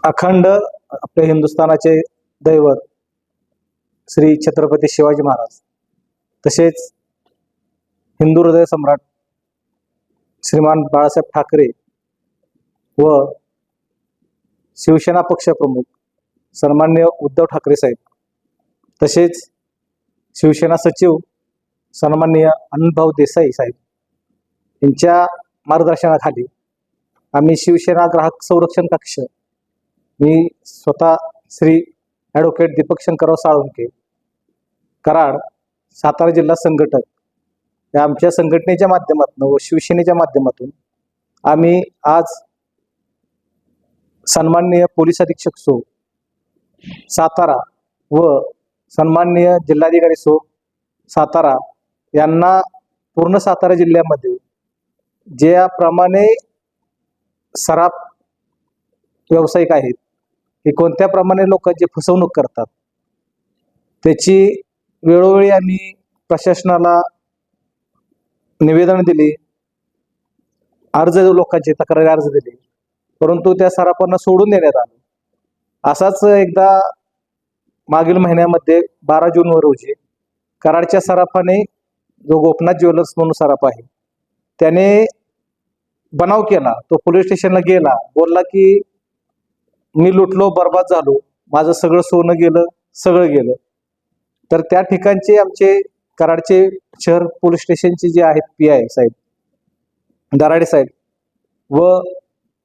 अखंड आपल्या हिंदुस्थानाचे दैवत श्री छत्रपती शिवाजी महाराज, तसेच हिंदू हृदय सम्राट श्रीमान बाळासाहेब ठाकरे व शिवसेना पक्षप्रमुख सन्माननीय उद्धव ठाकरे साहेब, तसेच शिवसेना सचिव सन्माननीय अनंतभाऊ देसाई साहेब यांच्या मार्गदर्शनाखाली आम्ही शिवसेना ग्राहक संरक्षण कक्ष, मी स्वतः श्री ॲडव्होकेट दीपक शंकरराव साळुंखे, कराड, सातारा जिल्हा संघटक या आमच्या संघटनेच्या माध्यमातून व शिवसेनेच्या माध्यमातून आम्ही आज सन्माननीय पोलीस अधीक्षक सो सातारा व सन्माननीय जिल्हाधिकारी सो सातारा यांना पूर्ण सातारा जिल्ह्यामध्ये ज्याप्रमाणे सराफ व्यावसायिक आहेत की कोणत्या प्रमाणे लोकांची फसवणूक करतात त्याची वेळोवेळी आम्ही प्रशासनाला निवेदन दिली, लोकांचे तक्रारी अर्ज दिले, परंतु त्या सराफांना सोडून देण्यात आलं. असाच एकदा मागील महिन्यामध्ये 12 जून रोजी कराडच्या सराफाने, जो गोपनाथ ज्वेलर्स म्हणून सराफ आहे, त्याने बनाव केला. तो पोलीस स्टेशनला गेला, बोलला की मी लुटलो, बर्बाद झालो, माझं सगळं सोनं गेलं, सगळं गेलं. तर त्या ठिकाणचे आमचे कराडचे शहर पोलीस स्टेशनचे जे आहेत PI साहेब दराडे साहेब व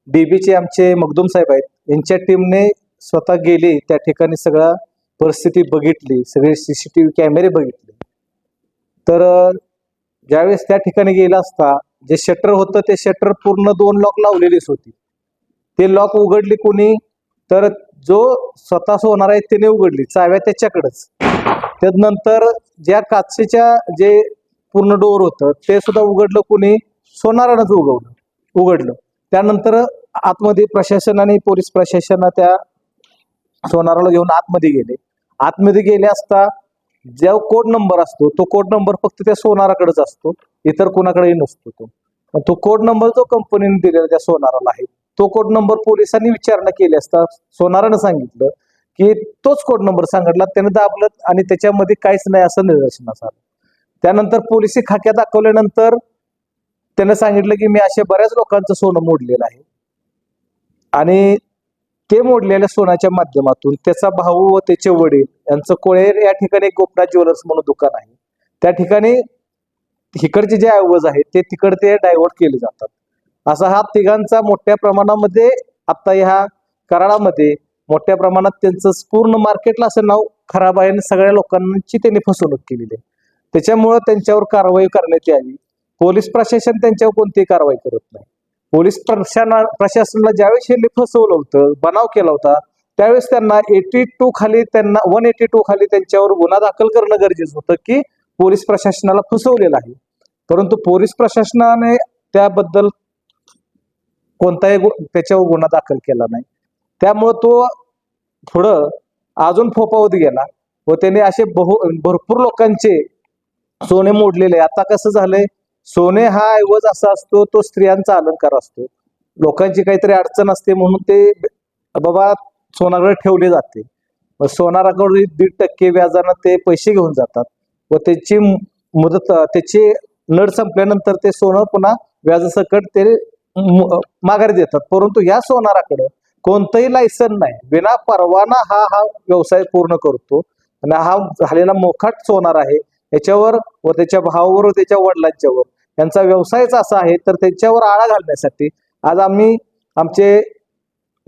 DBचे आमचे मखदूम साहेब आहेत, यांच्या टीमने स्वतः गेली, त्या ठिकाणी सगळं परिस्थिती बघितली, सगळे CCTV कॅमेरे बघितले. तर ज्यावेळेस त्या ठिकाणी गेला असता जे शटर होतं ते शटर पूर्ण 2 लॉक लावलेलीच होती. ते लॉक उघडली कोणी, तर जो स्वतः होणार आहे त्याने उघडली, चाव्या त्याच्याकडेच. त्यानंतर ज्या काचेच्या जे पूर्ण डोअर होतं ते सुद्धा उघडलं कोणी, सोनारानंच उघडलं. त्यानंतर आतमध्ये प्रशासनाने, पोलीस प्रशासनाने त्या सोनाराला घेऊन आतमध्ये गेले. आतमध्ये गेले असता जो कोड नंबर असतो तो कोड नंबर फक्त त्या सोनाराकडेच असतो, इतर कोणाकडेही नसतो. तो कोड नंबर जो कंपनीने दिलेला त्या सोनाराला आहे, तो कोड नंबर पोलिसांनी विचारणा केली असता सोनारानं सांगितलं की तोच कोड नंबर सांगितला. त्याने दाबलं आणि त्याच्यामध्ये काहीच नाही असं निदर्शनास आलं. त्यानंतर पोलिसी खाक्या दाखवल्यानंतर त्याने सांगितलं की मी अशा बऱ्याच लोकांचं सोनं मोडलेलं आहे आणि ते मोडलेल्या सोन्याच्या माध्यमातून त्याचा भाऊ व त्याचे वडील यांचं कोळेर या ठिकाणी गोपनाथ ज्वेलर्स म्हणून दुकान आहे, त्या ठिकाणी इकडचे जे ऐवज आहेत ते तिकडे डायव्हर्ट केले जातात. असा हा तिघांचा मोठ्या प्रमाणामध्ये आता ह्या कराडामध्ये मोठ्या प्रमाणात त्यांचं पूर्ण मार्केटला असं नाव खराब आहे आणि सगळ्या लोकांची त्यांनी फसवणूक केलेली आहे. त्याच्यामुळं त्यांच्यावर कारवाई करण्यात यावी. पोलीस प्रशासन त्यांच्यावर कोणतीही कारवाई करत नाही. पोलीस प्रशासनाला ज्यावेळेस हे फसवलं होतं, बनाव केला होता, त्यावेळेस त्यांना 182 खाली त्यांच्यावर गुन्हा दाखल करणं गरजेचं होतं की पोलीस प्रशासनाला फसवलेलं आहे. परंतु पोलीस प्रशासनाने त्याबद्दल कोणताही त्याच्यावर गुन्हा दाखल केला नाही. त्यामुळं तो पुढं अजून फोपावत गेला व त्याने असे भरपूर लोकांचे सोने मोडलेले. आता कसं झालंय, सोने हा ऐवज असा असतो, तो स्त्रियांचा अलंकार असतो. लोकांची काहीतरी अडचण असते म्हणून ते बाबा सोनाकडे ठेवले जाते. सोनाराकडे 1.5% व्याजानं ते पैसे घेऊन जातात व त्याची मुदत, त्याची नड संपल्यानंतर ते सोनं पुन्हा व्याजासकट ते माघारी देतात. परंतु या सोनाराकडे कोणतंही लायसन नाही, विना परवाना हा व्यवसाय पूर्ण करतो आणि हा झालेला मोकाट सोनार आहे. याच्यावर व त्याच्या भावावर व त्याच्या वडिलांच्यावर यांचा व्यवसायच असा आहे. तर त्याच्यावर आळा घालण्यासाठी आज आम्ही आमचे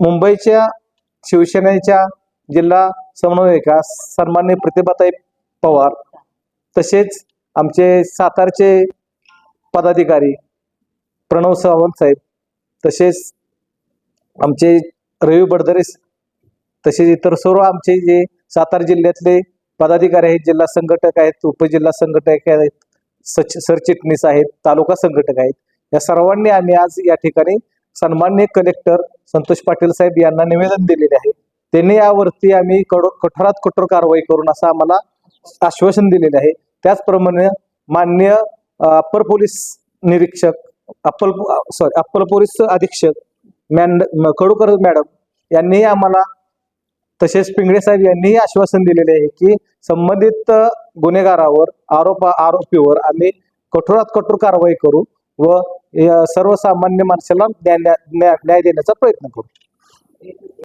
मुंबईच्या शिवसेनेच्या जिल्हा समन्वयिका सन्माननीय प्रतिभाताई पवार, तसेच आमचे सातारचे पदाधिकारी प्रणव सावंत साहेब, तसेच आमचे रवी बडदरे, तसेच इतर सर्व आमचे जे सातारा जिल्ह्यातले पदाधिकारी आहेत, जिल्हा संघटक आहेत, उपजिल्हा संघटक आहेत, सरचिटणीस आहेत, तालुका संघटक आहेत, या सर्वांनी आम्ही आज या ठिकाणी सन्माननीय कलेक्टर संतोष पाटील साहेब यांना निवेदन दिलेले आहे. त्यांनी यावरती आम्ही कठोरात कठोर कारवाई करून असं आम्हाला आश्वासन दिलेले आहे. त्याचप्रमाणे माननीय अप्पर पोलीस निरीक्षक, अप्पर पोलीस अधीक्षक कडूकर मॅडम यांनीही आम्हाला, तसेच पिंगळे साहेब यांनीही आश्वासन दिलेले आहे की संबंधित गुन्हेगारावर, आरोपीवर आम्ही कठोरात कठोर कारवाई करू व सर्वसामान्य माणसाला न्याय देण्याचा प्रयत्न करू.